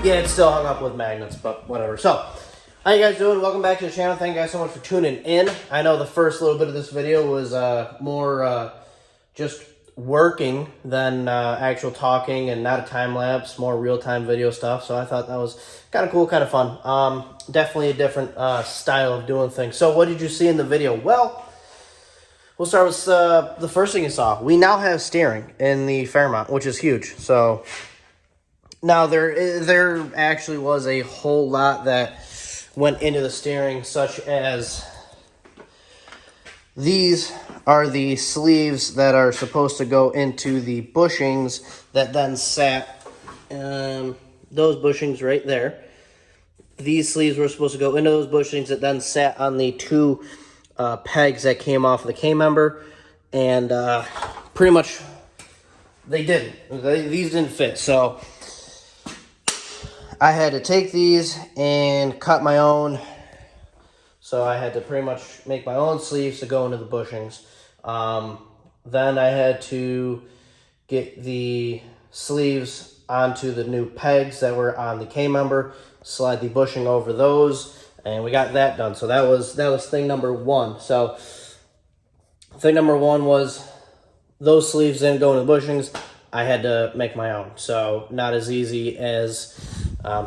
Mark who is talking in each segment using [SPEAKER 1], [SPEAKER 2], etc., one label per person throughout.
[SPEAKER 1] Yeah, it's still hung up with magnets, but whatever. So, how you guys doing? Welcome back to the channel. Thank you guys so much for tuning in. I know the first little bit of this video was more just working than actual talking and not a time lapse, more real-time video stuff. So I thought that was kind of cool, kind of fun. Definitely a different style of doing things. So what did you see in the video? Well, we'll start with the first thing you saw. We now have steering in the Fairmont, which is huge. So now there actually was a whole lot that went into the steering, such as these are the sleeves that are supposed to go into the bushings that then sat, those bushings right there. These sleeves were supposed to go into those bushings that then sat on the two pegs that came off of the K-member, and pretty much they didn't. These didn't fit, so I had to take these and cut my own. So I had to pretty much make my own sleeves to go into the bushings. Then I had to get the sleeves onto the new pegs that were on the K-member, slide the bushing over those, and we got that done. So that was thing number one. So thing number one was those sleeves didn't go into the bushings. I had to make my own. So not as easy as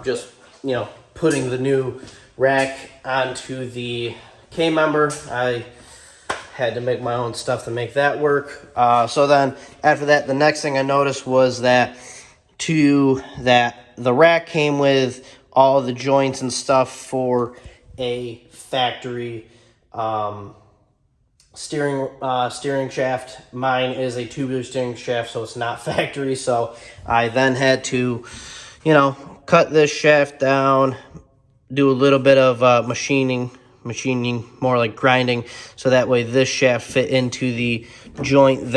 [SPEAKER 1] just, you know, putting the new rack onto the K-member. I had to make my own stuff to make that work. So then after that, the next thing I noticed was that the rack came with all the joints and stuff for a factory steering shaft. Mine is a tubular steering shaft, so it's not factory. So I then had to, you know, cut this shaft down, do a little bit of machining, more like grinding, so that way this shaft fit into the joint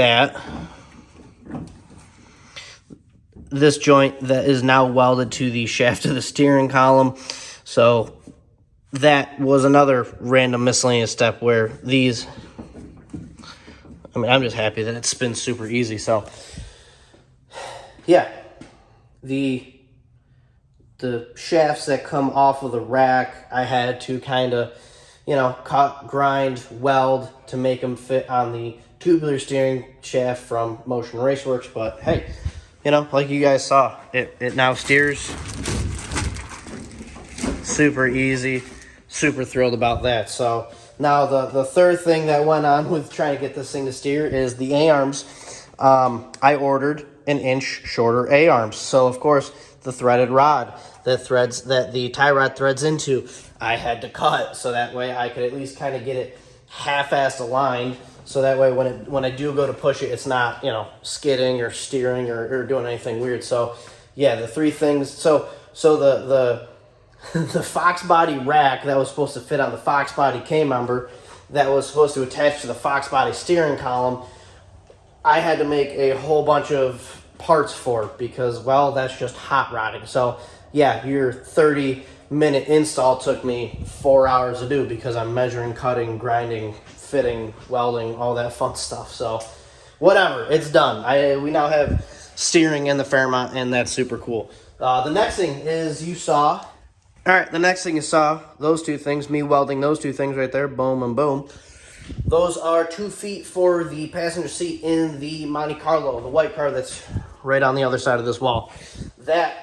[SPEAKER 1] this joint that is now welded to the shaft of the steering column. So that was another random miscellaneous step where these, I mean, I'm just happy that it spins super easy. So yeah, the shafts that come off of the rack, I had to kind of, you know, cut, grind, weld to make them fit on the tubular steering shaft from Motion Raceworks. But hey, you know, like you guys saw, it now steers super easy. Super thrilled about that. So now the third thing that went on with trying to get this thing to steer is the A-arms. I ordered an inch shorter A-arms. So of course the threaded rod that the tie rod threads into, I had to cut so that way I could at least kind of get it half-assed aligned. So that way when I do go to push it, it's not, you know, skidding or steering or doing anything weird. So yeah, the three things. So the the Fox body rack that was supposed to fit on the Fox body K-member that was supposed to attach to the Fox body steering column, I had to make a whole bunch of parts for it because, well, that's just hot rodding. So yeah, your 30-minute install took me 4 hours to do because I'm measuring, cutting, grinding, fitting, welding, all that fun stuff. So whatever, it's done. We now have steering in the Fairmont, and that's super cool. The next thing is you saw. All right, the next thing you saw, those two things, me welding those two things right there, boom and boom. Those are 2 feet for the passenger seat in the Monte Carlo, the white car that's right on the other side of this wall. That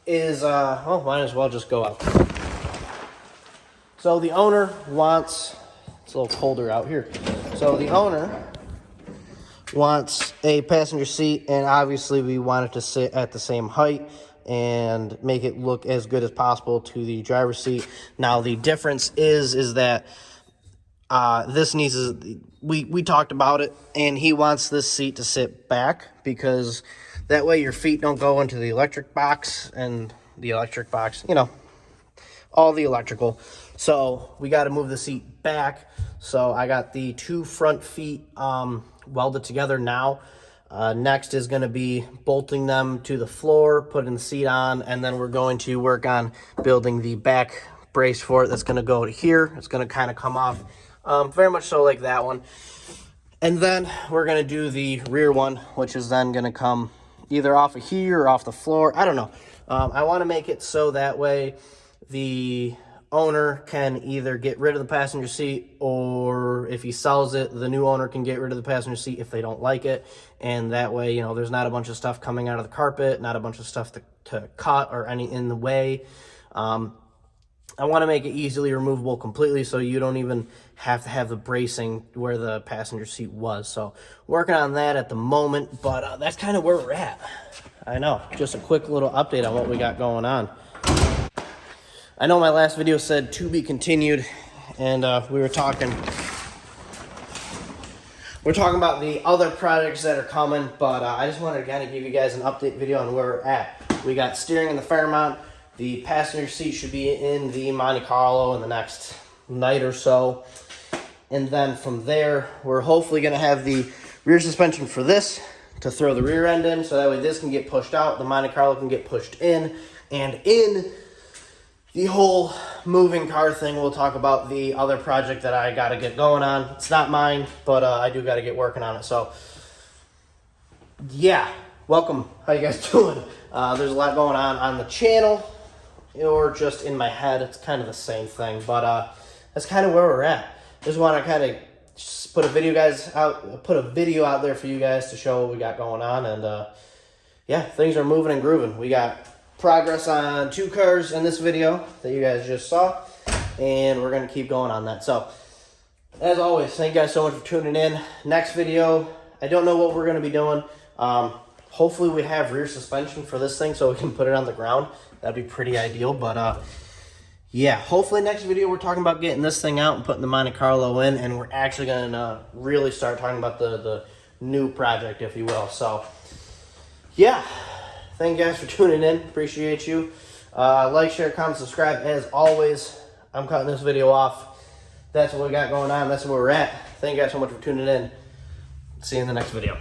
[SPEAKER 1] is, well, might as well just go out. So the owner wants, it's a little colder out here. So the owner wants a passenger seat, and obviously we want it to sit at the same height and make it look as good as possible to the driver's seat. Now the difference is that this needs, we talked about it, and he wants this seat to sit back because that way your feet don't go into the electric box, and the electric box, you know, all the electrical. So we got to move the seat back. So I got the two front feet welded together now. Next is going to be bolting them to the floor, putting the seat on, and then we're going to work on building the back brace for it. That's going to go to here. It's going to kind of come off very much so like that one. And then we're going to do the rear one, which is then going to come either off of here or off the floor. I don't know. I want to make it so that way the owner can either get rid of the passenger seat, or if he sells it, the new owner can get rid of the passenger seat if they don't like it. And that way, you know, there's not a bunch of stuff coming out of the carpet, not a bunch of stuff to cut or any in the way. I want to make it easily removable completely, so you don't even have to have the bracing where the passenger seat was. So working on that at the moment, but that's kind of where we're at. I know, just a quick little update on what we got going on. I know my last video said to be continued, and we're talking about the other projects that are coming, but I just wanted to kind of give you guys an update video on where we're at. We got steering in the Fairmont. The passenger seat should be in the Monte Carlo in the next night or so. And then from there, we're hopefully going to have the rear suspension for this to throw the rear end in, so that way this can get pushed out, the Monte Carlo can get pushed in, and in the whole moving car thing, we'll talk about the other project that I got to get going on. It's not mine, but I do got to get working on it. So, yeah, welcome. How you guys doing? There's a lot going on the channel, or just in my head. It's kind of the same thing, but that's kind of where we're at. Just want to kind of just put a video out there for you guys to show what we got going on, and yeah, things are moving and grooving. We got progress on 2 cars in this video that you guys just saw, and we're going to keep going on that. So, as always, thank you guys so much for tuning in. Next video, I don't know what we're going to be doing. Hopefully we have rear suspension for this thing so we can put it on the ground. That'd be pretty ideal, but yeah, hopefully next video we're talking about getting this thing out and putting the Monte Carlo in, and we're actually going to really start talking about the new project, if you will. So, yeah, thank you guys for tuning in. Appreciate you. Like, share, comment, subscribe. As always, I'm cutting this video off. That's what we got going on. That's where we're at. Thank you guys so much for tuning in. See you in the next video.